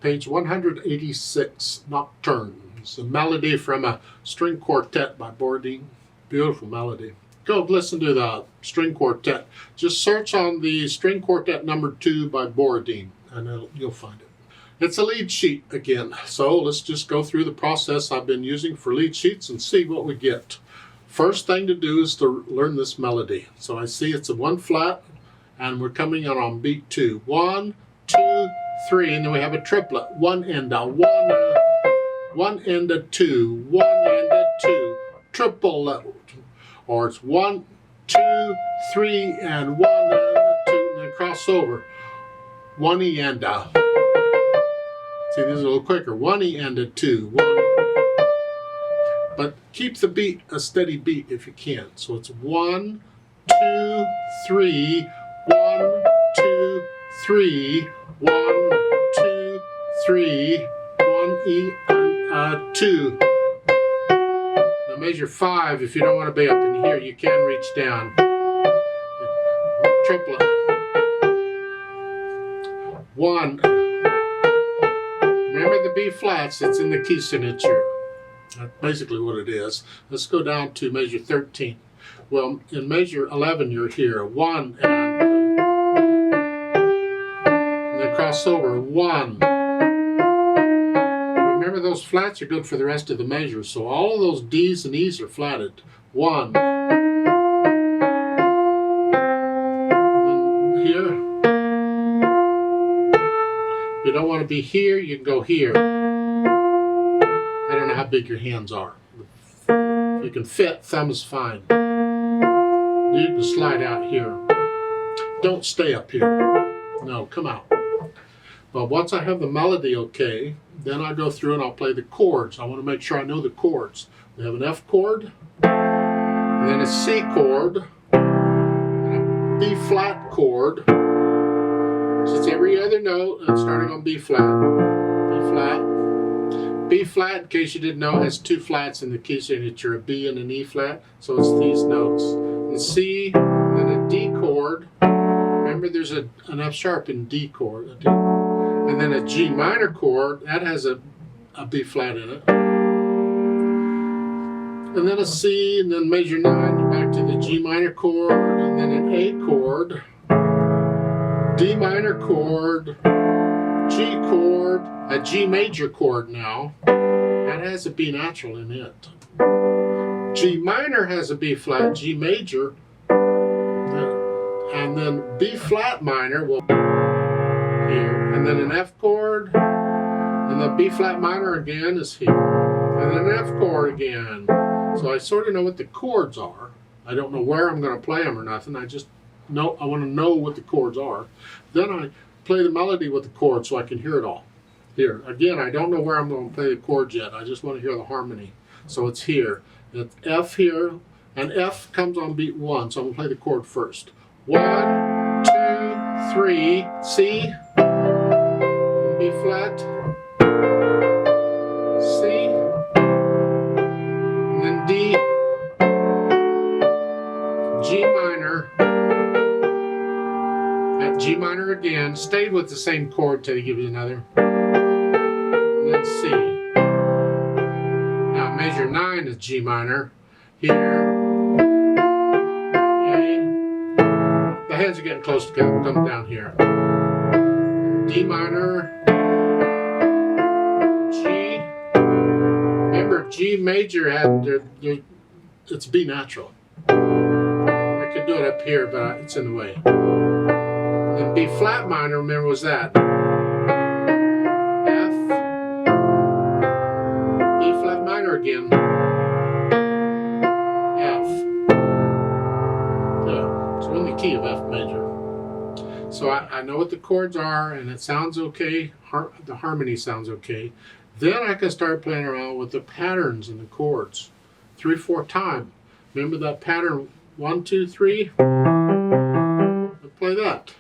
Page 186, Nocturne. It's a melody from a string quartet by Borodin. Beautiful melody. Go listen to the string quartet. Just search on the string quartet number 2 by Borodin, and you'll find it. It's a lead sheet again. So let's just go through the process I've been using for lead sheets and see what we get. First thing to do is to learn this melody. So I see it's a 1 flat, and we're coming out on beat 2. 1, 2, 3, and then we have a triplet. 1 and a 1 and a 2, 1 and a 2, triple, or it's 1, 2, 3, and 1 and a 2, and then cross over. 1 E and a. See, this is a little quicker. 1 E and a 2, 1. But keep the beat a steady beat if you can. So it's 1, 2, 3, 1, 2, 3, 1, 2, 3, 1 E and a 2. Now measure 5 if you don't want to be up in here. You can reach down. Triplet. 1. Remember the B flats, it's in the key signature. That's basically what it is. Let's go down to measure 13. Well, in measure 11, you're here. 1 and then cross over. 1. Remember those flats are good for the rest of the measure. So all of those D's and E's are flatted. 1. And then here. If you don't want to be here, you can go here. I don't know how big your hands are. If you can fit, thumb is fine. You can slide out here. Don't stay up here. No, come out. But once I have the melody okay, then I go through and I'll play the chords. I want to make sure I know the chords. We have an F chord, and then a C chord, and a B flat chord. So it's every other note, and starting on B flat. B flat. B flat, in case you didn't know, has 2 flats in the key signature, a B and an E flat. So it's these notes. And C, and then a D chord. Remember there's an F sharp in D chord. And then a G minor chord, that has a B flat in it. And then a C, and then measure 9, you're back to the G minor chord, and then an A chord, D minor chord, G chord, a G major chord now. That has a B natural in it. G minor has a B flat, G major, and then B flat minor will here, and then an F chord, and the B flat minor again is here, and then an F chord again. So I sort of know what the chords are. I don't know where I'm going to play them or nothing. I just know, I want to know what the chords are. Then I play the melody with the chords so I can hear it all. Here, again, I don't know where I'm going to play the chords yet. I just want to hear the harmony. So it's here. It's F here, and F comes on beat 1, so I'm going to play the chord first. 1, 2, 3, C, B flat, C, and then D, G minor, at G minor again, stay with the same chord till he gives you another, and then C. Now measure 9 is G minor, here, A, the hands are getting close together, come down here, D minor, G, remember G major had, it's B natural. I could do it up here, but it's in the way. Then B flat minor, remember, was that F, B flat minor again, F. Yeah, so in the key of F major. So I know what the chords are, and it sounds okay. The harmony sounds okay. Then I can start playing around with the patterns and the chords. 3, 4 times. Remember that pattern? 1, 2, 3. Let's play that.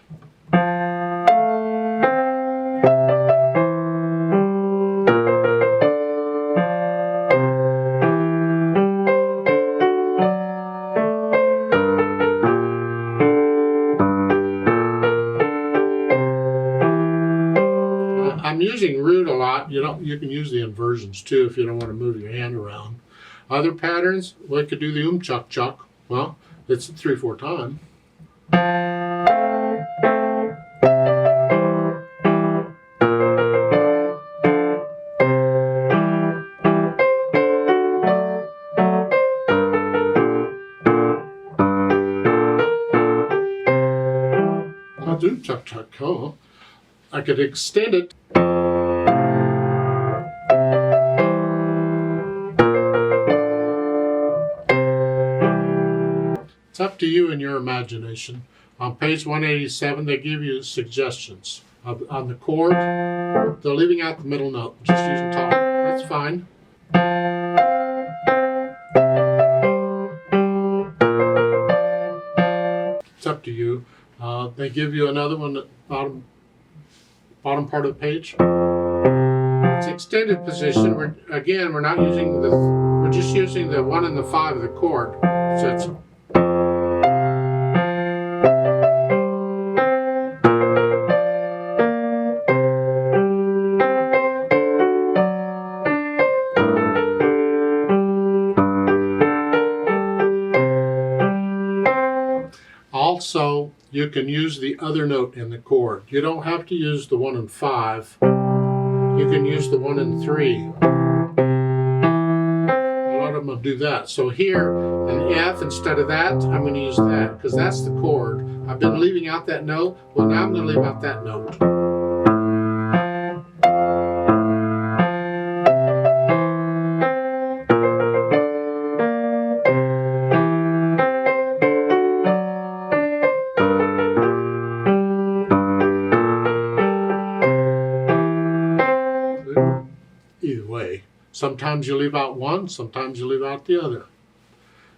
I'm using root a lot. You can use the inversions too if you don't want to move your hand around. Other patterns, we could do the chuck chuck. Well, it's a 3/4 time. I'll do chuck chuck. Oh, I could extend it. It's up to you and your imagination. On page 187, they give you suggestions. On the chord, they're leaving out the middle note, just using top. That's fine. It's up to you. They give you another one at bottom part of the page. It's extended position. We're not using we're just using the 1 and the 5 of the chord. So it's also, you can use the other note in the chord. You don't have to use the 1 and 5. You can use the 1 and 3. A lot of them will do that. So here, an F instead of that, I'm going to use that because that's the chord. I've been leaving out that note. Well, now I'm going to leave out that note. Either way. Sometimes you leave out one, sometimes you leave out the other.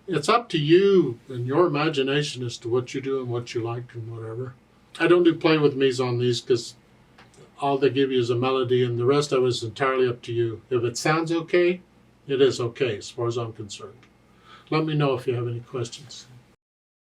It's up to you and your imagination as to what you do and what you like and whatever. I don't do play with me's on these because all they give you is a melody and the rest of it is entirely up to you. If it sounds okay, it is okay as far as I'm concerned. Let me know if you have any questions.